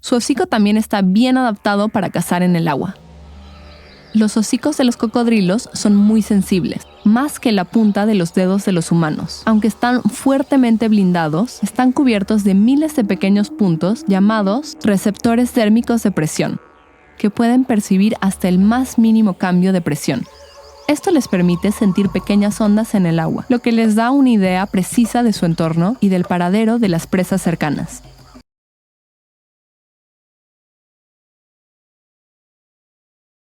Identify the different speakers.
Speaker 1: Su hocico también está bien adaptado para cazar en el agua. Los hocicos de los cocodrilos son muy sensibles, más que la punta de los dedos de los humanos. Aunque están fuertemente blindados, están cubiertos de miles de pequeños puntos llamados receptores térmicos de presión, que pueden percibir hasta el más mínimo cambio de presión. Esto les permite sentir pequeñas ondas en el agua, lo que les da una idea precisa de su entorno y del paradero de las presas cercanas.